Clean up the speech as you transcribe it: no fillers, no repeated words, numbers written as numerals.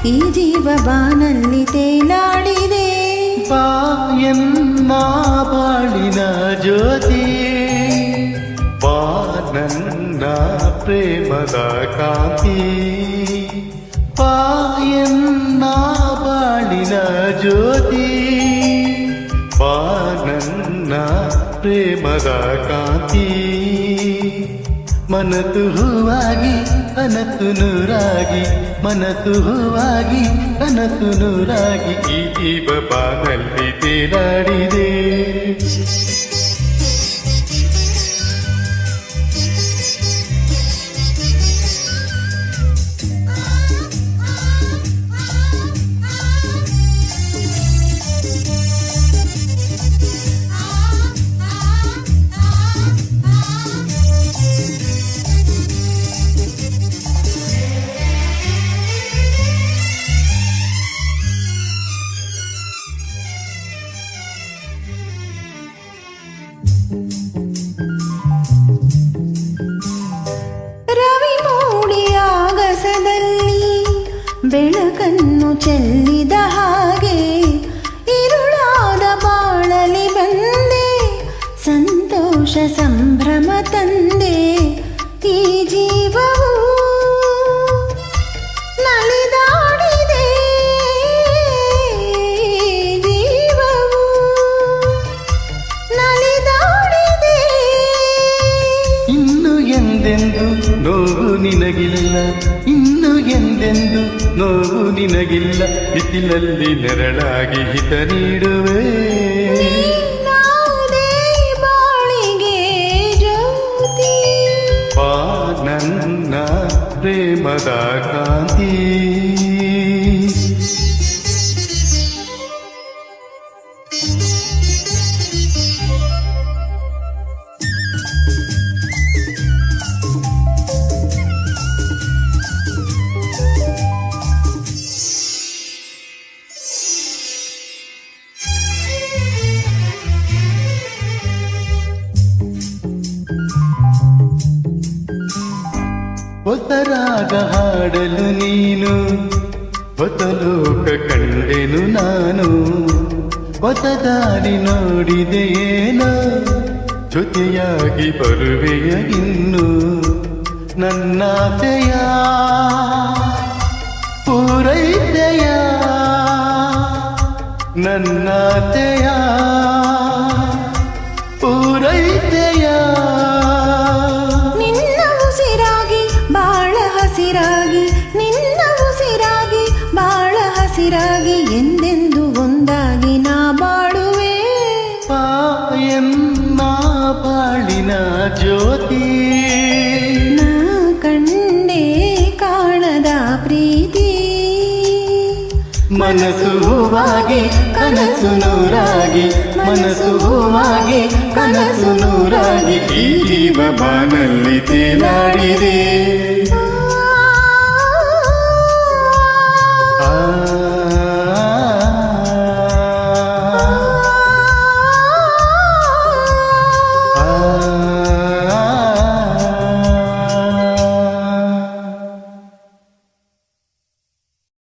ಈ ಜೀವ ಬಾನಲ್ಲಿ ತೇಲಾಡಿದೆ. ಬಾ ಎನ್ನ ಬಾಳಿನ ಜ್ಯೋತಿ, ಬಾ ನನ್ನ ಪ್ರೇಮದ ಕಾಂತಿ. ಬಾ ಎನ್ನ ಬಾಳಿನ ಜ್ಯೋತಿ, ಬಾ ನನ್ನ ಪ್ರೇಮದ ಕಾಂತಿ. ಮನತು ಹೂವಾಗಿ ಅನತು ನೂರಾಗಿ, ಮನತು ಹೂವಾಗಿ ಅನತು ನೂರಾಗಿ ಈ ಜೀವ ಬಾನಲ್ಲಿ ತೇಲಾಡಿದೆ. ರವಿ ಮೂಡಿಯ ಆಗಸದಲ್ಲಿ ಬೆಳಕನ್ನು ಚೆಲ್ಲಿದ ಹಾಗೆ ഇരുಳಾದ ಬಾಳಲಿ ಬಂದೆ, ಸಂತೋಷ ಸಂಭ್ರಮ ತಂದೆ. ಈ ಜೀವವು ನಲಿದಾಡಿದೆ, ಜೀವವು ನಲಿದಾಡಿದೆ. ಇನ್ನು ಎಂದೆಂದು ನೋವು ನಿನಗಿಲ್ಲ, ಇನ್ನು ಎಂದೆಂದು ನೋವು ನಿನಗಿಲ್ಲ. ಬಿಸಿಲಲ್ಲಿ ನೆರಳಾಗಿ ಹಿತ ನೀಡುವೆ. ನೀನಾದೆ ಬಾಳಿಗೆ ಜ್ಯೋತಿ, ಬಾ ನನ್ನ ಪ್ರೇಮದ ಕಾಂತಿ. ಹೊಸ ರಾಗ ಹಾಡಲು ನೀನು, ಹೊಸ ಲೋಕ ಕಂಡೆನು ನಾನು. ಹೊಸ ದಾರಿ ನೋಡಿದೆಯೇನೋ, ಜೊತೆಯಾಗಿ ಬರುವೆಯ ಇನ್ನು. ನನ್ನಾಸೆಯ ಪೂರೈಸೆಯ, ನನ್ನಾಸೆಯ ಪೂರೈಸೆಯ. ನಿನ್ನ ಉಸಿರಾಗಿ ಬಾಳ ಹಸಿರಾಗಿ, ನಿನ್ನ ಉಸಿರಾಗಿ ಬಾಳ ಹಸಿರಾಗಿ ಎಂದೆಂದು ಒಂದಾಗಿ ನಾ ಬಾಳುವೆ. ಬಾ ಎನ್ನ ಬಾಳಿನ ಜ್ಯೋತಿ, ನಾ ಕಂಡೆ ಕಾಣದ ಪ್ರೀತಿ. ಮನಸ್ಸು ಹೂವಾಗಿ ಕನಸು ನೂರಾಗಿ, ಮನಸ್ಸು ಹೂವಾಗಿ ಕನಸು ನೂರಾಗಿ ಈ ಜೀವ ಬಾನಲ್ಲಿ ತೇಲಾಡಿದೆ.